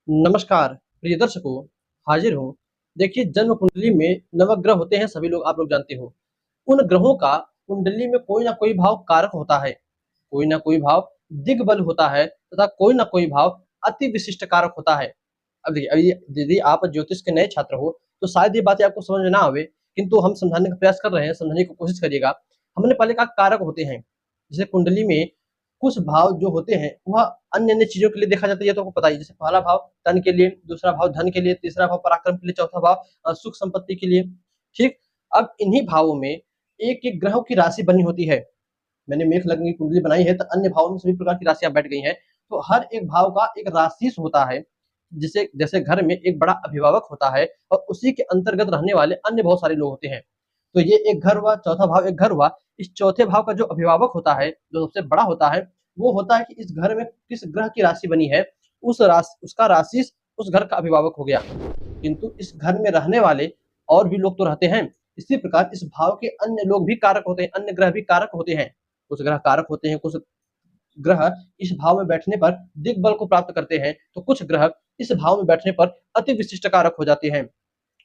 नमस्कार प्रिय दर्शकों, हाजिर हूँ। देखिए, जन्म कुंडली में नवग्रह होते हैं, सभी लोग आप लोग जानते हो। उन ग्रहों का कुंडली में कोई ना कोई भाव कारक होता है, कोई ना कोई भाव दिग्बल होता है तथा कोई ना कोई भाव अति विशिष्ट कारक होता है। अब देखिए, यदि आप ज्योतिष के नए छात्र हो तो शायद ये बातें आपको समझ में ना आवे, किंतु हम समझाने का प्रयास कर रहे हैं, समझने की कोशिश करिएगा। हमने पहले कहा कारक होते हैं, जैसे कुंडली में कुछ भाव जो होते हैं वह अन्य अन्य चीजों के लिए देखा जाता है, ये तो आपको पता ही। जैसे पहला भाव तन के लिए, दूसरा भाव धन के लिए, तीसरा भाव पराक्रम के लिए, चौथा भाव सुख संपत्ति के लिए। ठीक। अब इन्हीं भावों में एक एक ग्रहों की राशि बनी होती है। मैंने मेष लग्न की कुंडली बनाई है तो अन्य भावों में सभी प्रकार की राशियां बैठ गई हैं। तो हर एक भाव का एक राशिस होता है, जिसे जैसे घर में एक बड़ा अभिभावक होता है और उसी के अंतर्गत रहने वाले अन्य बहुत सारे लोग होते हैं। तो ये एक घर हुआ, चौथा भाव एक घर हुआ। इस चौथे भाव का जो अभिभावक होता है, जो सबसे बड़ा होता है, वो होता है कि इस घर में किस ग्रह की राशि बनी है, उस राशि उसका राशि उस घर का अभिभावक हो गया। किंतु इस घर में रहने वाले और भी लोग तो रहते हैं। इसी प्रकार इस भाव के अन्य लोग भी कारक होते हैं, अन्य ग्रह भी कारक होते हैं। कुछ ग्रह कारक होते हैं, कुछ ग्रह इस भाव में बैठने पर दिग्बल को प्राप्त करते हैं, तो कुछ ग्रह इस भाव में बैठने पर अति विशिष्ट कारक हो जाते हैं।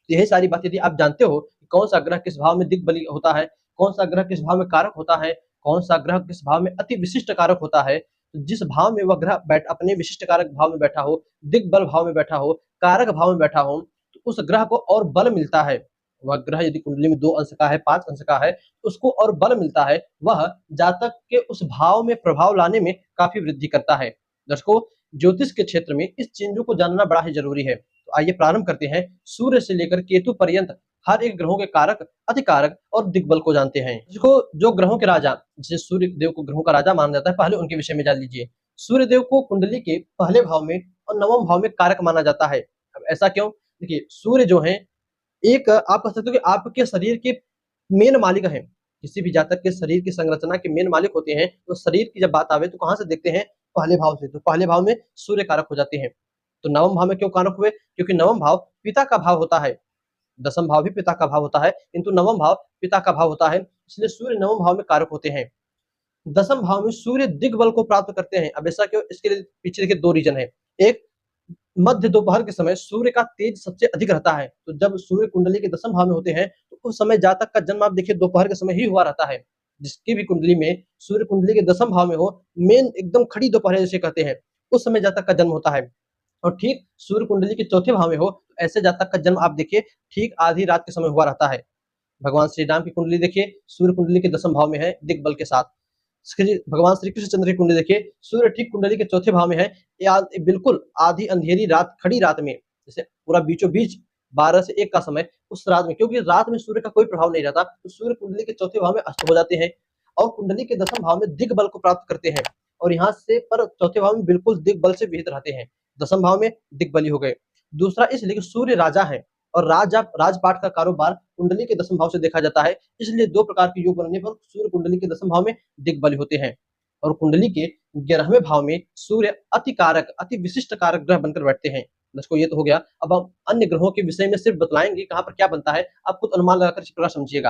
यही सारी बात यदि आप जानते हो कि कौन सा ग्रह किस भाव में दिग्बली होता है, कौन सा ग्रह किस भाव में कारक होता है, कौन सा ग्रह किस भाव में अति विशिष्ट कारक होता है, तो जिस भाव में वह ग्रह बैठ अपने विशिष्ट कारक भाव में बैठा हो, दिग्बल भाव में बैठा हो, कारक भाव में बैठा हो, तो उस ग्रह को और बल मिलता है। वह ग्रह यदि कुंडली में 2 अंश का है, 5 अंश का है, उसको और बल मिलता है। वह जातक के उस भाव में प्रभाव लाने में काफी वृद्धि करता है। दर्शकों, ज्योतिष के क्षेत्र में इस चीजों को जानना बड़ा ही जरूरी है। तो आइए प्रारंभ करते हैं। सूर्य से लेकर केतु पर्यंत हर एक ग्रहों के कारक, अतिकारक और दिग्बल को जानते हैं। देखो, जो ग्रहों के राजा, जैसे सूर्य देव को ग्रहों का राजा माना जाता है, पहले उनके विषय में जान लीजिए। सूर्य देव को कुंडली के पहले भाव में और नवम भाव में कारक माना जाता है। अब ऐसा क्यों? देखिए, सूर्य जो है, एक आप कह सकते हो कि आपके शरीर के मेन मालिक हैं। किसी भी जातक के शरीर की संरचना के मेन मालिक होते हैं। तो शरीर की जब बात आवे तो कहां से देखते हैं? पहले भाव से। तो पहले भाव में सूर्य कारक हो जाते हैं। तो नवम भाव में क्यों कारक हुए? क्योंकि नवम भाव पिता का भाव होता है। दसम भाव भी पिता का भाव होता है, किंतु नवम भाव पिता का भाव होता है, इसलिए सूर्य नवम भाव में कारक होते हैं। दसम भाव में सूर्य दिग्बल को प्राप्त करते हैं। अब ऐसा क्यों? इसके लिए पीछे देखिए 2 रीजन है। एक, मध्य दोपहर के समय सूर्य का तेज सबसे अधिक रहता है। तो जब सूर्य कुंडली के दसम भाव में होते हैं तो उस समय जातक का जन्म आप देखिए दोपहर के समय ही हुआ रहता है। जिसकी भी कुंडली में सूर्य कुंडली के दसम भाव में हो, मेन एकदम खड़ी दोपहर जिसे कहते हैं, उस समय जातक का जन्म होता है। और ठीक सूर्य कुंडली के चौथे भाव में हो तो ऐसे जातक का जन्म आप देखिए ठीक आधी रात के समय हुआ रहता है। भगवान श्री राम की कुंडली देखिए, सूर्य कुंडली के दसम भाव में है दिग्बल के साथ। भगवान श्री कृष्ण चंद्र की कुंडली देखिए, सूर्य ठीक कुंडली के चौथे भाव में है, या बिल्कुल आधी अंधेरी रात, खड़ी रात में, जैसे पूरा बीचों बीच 12 से 1 का समय, उस रात में, क्योंकि रात में सूर्य का कोई प्रभाव नहीं रहता, तो सूर्य कुंडली के चौथे भाव में अस्त हो जाते हैं और कुंडली के दसम भाव में दिग्बल को प्राप्त करते हैं। और यहाँ से पर चौथे भाव में बिल्कुल दिग्बल से विहित रहते हैं। दसम भाव में दिग्बली हो गए। दूसरा, इसलिए सूर्य राजा है और राजपाट का कारोबार कुंडली के दसम भाव से देखा जाता है, इसलिए 2 प्रकार के योग बनने पर सूर्य कुंडली के दसम भाव में दिग्बली होते हैं। और कुंडली के 11वें भाव में सूर्य अति कारक, अति विशिष्ट कारक ग्रह बनकर बैठते हैं। दोस्तों, ये तो हो गया। अब हम अन्य ग्रहों के विषय में सिर्फ बतलाएंगे कहां पर क्या बनता है, आप खुद अनुमान लगाकर इस प्रकार समझिएगा।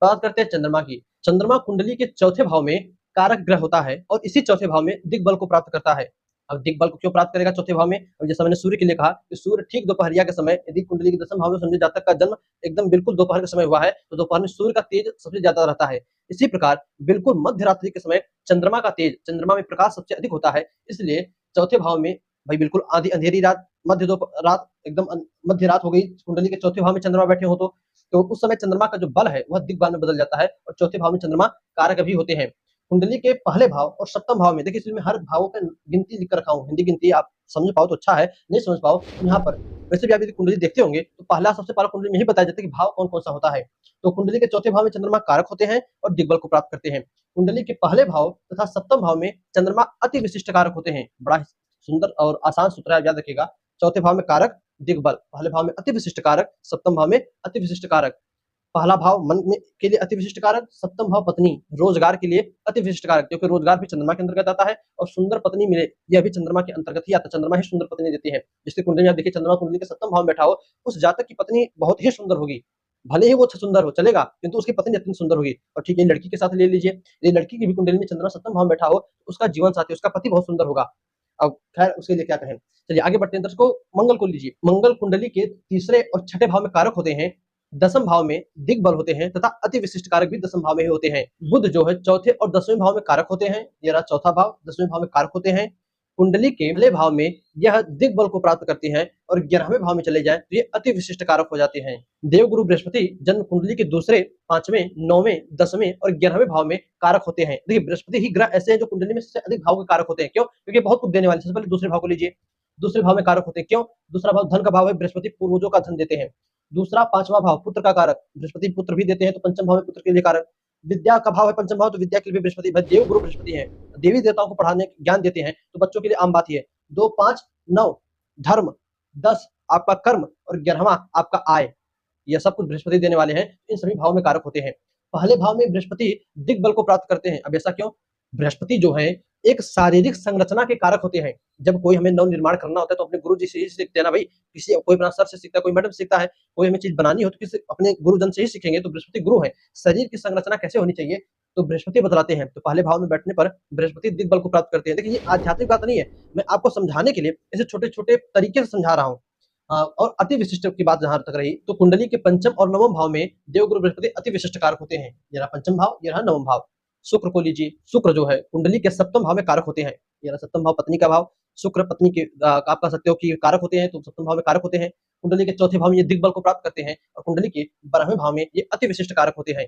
बात करते हैं चंद्रमा की। चंद्रमा कुंडली के चौथे भाव में कारक ग्रह होता है और इसी चौथे भाव में दिग्बल को प्राप्त करता है। अब दिग्बल को क्यों प्राप्त करेगा चौथे भाव में? अब जैसा मैंने सूर्य के लिए कहा कि सूर्य ठीक दोपहरिया के समय, यदि कुंडली के दसम भाव में समझे जातक का जन्म एकदम बिल्कुल दोपहर के समय हुआ है, तो दोपहर में सूर्य का तेज सबसे ज्यादा रहता है। इसी प्रकार बिल्कुल मध्य रात्रि के समय चंद्रमा का तेज, चंद्रमा में प्रकाश सबसे अधिक होता है, इसलिए चौथे भाव में भाई बिल्कुल आधी अंधेरी रात, मध्य दोपहर रात, एकदम मध्य रात हो गई, कुंडली के चौथे भाव में चंद्रमा बैठे हो तो उस समय चंद्रमा का जो बल है वह दिग्बल में बदल जाता है और चौथे भाव में चंद्रमा कारक भी होते हैं। कुंडली के पहले भाव और सप्तम भाव में देखिए, इसमें हर भावों का गिनती लिख कर रखा हूँ, हिंदी गिनती, आप समझ पाओ तो अच्छा है, नहीं समझ पाओ तो यहाँ पर, वैसे भी आप यदि कुंडली देखते होंगे तो पहला सबसे पहला कुंडली में ही बताया जाता है कि भाव कौन कौन सा होता है। तो कुंडली के चौथे भाव में चंद्रमा कारक होते हैं और दिग्बल को प्राप्त करते हैं। कुंडली के पहले भाव तथा सप्तम भाव में चंद्रमा अति विशिष्ट कारक होते हैं। बड़ा सुंदर और आसान सूत्र याद रखिएगा। चौथे भाव में कारक दिग्बल, पहले भाव में अति विशिष्ट कारक, सप्तम भाव में अति विशिष्ट कारक। पहला भाव मन में के लिए अति विशिष्ट कारक, सप्तम भाव पत्नी, रोजगार के लिए अति विशिष्ट कारक, क्योंकि रोजगार भी चंद्रमा के अंतर्गत आता है और सुंदर पत्नी मिले यह भी चंद्रमा के अंतर्गत ही आता है। चंद्रमा ही सुंदर पत्नी देती है। जिसकी कुंडली में आप देखिए चंद्रमा कुंडली के सप्तम भाव में बैठा हो, उस जातक की पत्नी बहुत ही सुंदर होगी। भले ही वो सुंदर हो चलेगा, किंतु उसकी पत्नी इतनी सुंदर होगी। और ठीक है, लड़की के साथ ले लीजिए, ये लड़की की भी कुंडली में चंद्रमा सप्तम भाव में बैठा हो, उसका जीवन साथी, उसका पति बहुत सुंदर होगा। अब खैर उसके लिए क्या कहें। चलिए आगे बढ़ते हैं दर्शकों, मंगल को लीजिए। मंगल कुंडली के तीसरे और छठे भाव में कारक होते हैं, दसम भाव में दिग्बल होते हैं तथा अति विशिष्ट कारक भी दसम भाव में ही होते हैं। बुध जो है चौथे और 10वें भाव में कारक होते हैं, ये रहा चौथा भाव, 10वें भाव में कारक होते हैं। कुंडली के पहले भाव में यह दिग्बल को प्राप्त करती हैं और 11वें भाव में चले जाएं तो ये अति विशिष्ट कारक हो जाते हैं। देवगुरु बृहस्पति जन्म कुंडली के दूसरे, 5वें, 9वें, 10वें और 11वें भाव में कारक होते हैं। देखिए बृहस्पति ही ग्रह ऐसे हैं जो कुंडली में सबसे अधिक भाव के कारक होते हैं। क्यों? क्योंकि बहुत कुछ देने वाले। सबसे पहले दूसरे भाव को लीजिए, दूसरे भाव में कारक होते हैं। क्यों? दूसरा भाव धन का भाव है, बृहस्पति पूर्वजों का धन देते हैं। दूसरा 5वां भाव पुत्र का कारक, बृहस्पति पुत्र भी देते हैं, तो पंचम भाव में पुत्र के लिए कारक। विद्या का भाव है पंचम भाव, तो विद्या के लिए बृहस्पति, देव गुरु बृहस्पति है, देवी देवताओं को पढ़ाने ज्ञान देते हैं, तो बच्चों के लिए आम बात ही है। 2, 5, 9 धर्म, 10 आपका कर्म और 11वां आपका आय, यह सब कुछ बृहस्पति देने वाले हैं। इन सभी भाव में कारक होते हैं। पहले भाव में बृहस्पति दिग्बल को प्राप्त करते हैं। अब ऐसा क्यों? बृहस्पति जो है एक शारीरिक संरचना के कारक होते हैं। जब कोई हमें नव निर्माण करना होता है तो अपने गुरु जी से ही सीखते हैं ना भाई। किसी कोई अपना सर से सीखता है, कोई मैडम सीखता है, कोई हमें चीज बनानी हो तो किसी अपने गुरुजन से ही सीखेंगे। तो बृहस्पति गुरु है। शरीर की संरचना कैसे होनी चाहिए तो बृहस्पति बतलाते हैं। तो पहले भाव में बैठने पर बृहस्पति दिग्बल को प्राप्त करते हैं। देखिए ये आध्यात्मिक बात नहीं है, मैं आपको समझाने के लिए इसे छोटे छोटे तरीके से समझा रहा हूँ। और अति विशिष्ट की बात जहां तक रही तो कुंडली के पंचम और नवम भाव में देवगुरु बृहस्पति अति विशिष्ट कारक होते हैं। ये रहा पंचम भाव, ये रहा नवम भाव। शुक्र को लीजिए। शुक्र जो है कुंडली के सप्तम भाव में कारक होते हैं। ये रहा सप्तम भाव, पत्नी का भाव। शुक्र पत्नी के आप कह सकते हो कि कारक होते हैं, तो सप्तम भाव में कारक होते हैं। कुंडली के चौथे भाव में ये दिग्बल को प्राप्त करते हैं और कुंडली के 12वें भाव में ये अति विशिष्ट कारक होते हैं।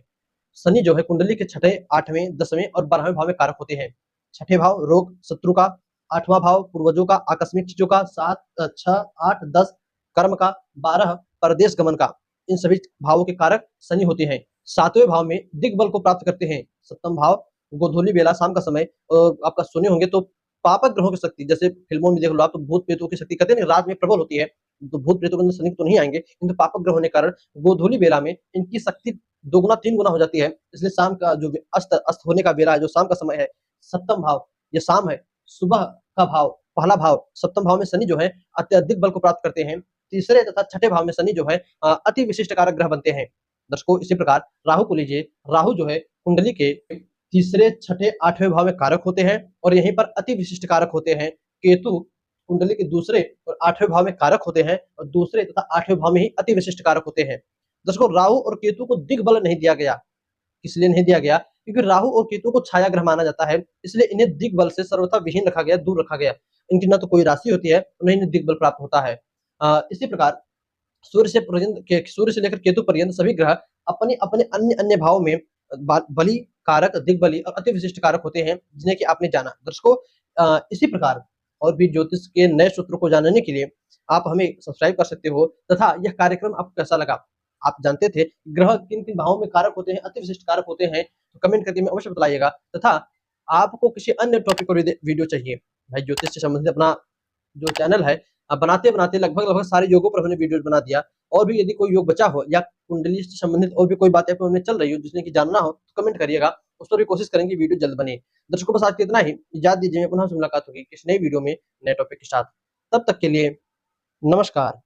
शनि जो है कुंडली के छठे, 8वें, 10वें और 12वें भाव में कारक होते हैं। छठे भाव रोग शत्रु का, 8वां भाव पूर्वजों का, आकस्मिक चीजों का, 7, 6, 8, 10 कर्म का, 12 परदेश गमन का। इन सभी भावों के कारक शनि होते हैं। 7वें भाव में दिग्बल को प्राप्त करते हैं। सप्तम भाव गोधूली बेला, शाम का समय, आपका सुने होंगे तो पापक ग्रहों की शक्ति, जैसे फिल्मों में देख लो आप तो भूत प्रेतों की शक्ति कहते हैं रात में प्रबल होती है। तो भूत प्रेतों के अंदर शनि तो नहीं आएंगे, किंतु पापक ग्रह होने के कारण गोधूली बेला में इनकी शक्ति 2 गुना 3 गुना हो जाती है। इसलिए शाम का जो अस्त होने का बेला है, जो शाम का समय है, सप्तम भाव ये शाम है, सुबह का भाव, पहला भाव सप्तम भाव में शनि जो है अत्यधिक बल को प्राप्त करते हैं। तीसरे तथा छठे भाव में शनि जो है अति विशिष्ट कारक ग्रह बनते हैं। दर्शकों इसी प्रकार राहु को लीजिए। राहु जो है कुंडली के तीसरे, छठे, 8वें भाव में कारक होते हैं और यहीं पर अति विशिष्ट कारक होते हैं। केतु कुंडली के दूसरे और 8वें भाव में कारक होते हैं और दूसरे तथा 8वें भाव में ही अति विशिष्ट कारक होते हैं। दर्शकों राहु और केतु को दिग्बल नहीं दिया गया। इसलिए नहीं दिया गया क्योंकि राहु और केतु को छाया ग्रह माना जाता है, इसलिए इन्हें दिग्बल से सर्वथा विहीन रखा गया, दूर रखा गया। इनकी न तो कोई राशि होती है, उन्हें दिग्बल प्राप्त होता है। इसी प्रकार सूर्य से लेकर केतु पर्यंत सभी ग्रह अपने अपने अन्य अन्य भाव में बलि कारक, दिग्बली और अति विशिष्ट कारक होते हैं, जिन्हें कि आपने जाना। दर्शकों इसी प्रकार और भी ज्योतिष के नए सूत्रों को जानने के लिए आप हमें सब्सक्राइब कर सकते हो। तथा यह कार्यक्रम आपको कैसा लगा? आप जानते थे ग्रह किन किन भावों में कारक होते हैं, अति विशिष्ट कारक होते हैं, तो कमेंट करके हमें अवश्य बताइएगा। तथा आपको किसी अन्य टॉपिक पर वीडियो चाहिए, भाई ज्योतिष से संबंधित अपना जो चैनल है, अब बनाते बनाते लगभग सारे योगों पर हमने वीडियो बना दिया। और भी यदि कोई योग बचा हो या कुंडली से संबंधित और भी कोई बातें हमने चल रही हो जिसने की जानना हो तो कमेंट करिएगा, उस पर भी कोशिश करेंगे वीडियो जल्द बने। दर्शकों बस आज के इतना ही, इजाजत दीजिए, पुनः मुलाकात होगी किसी नई वीडियो में नए टॉपिक के साथ। तब तक के लिए नमस्कार।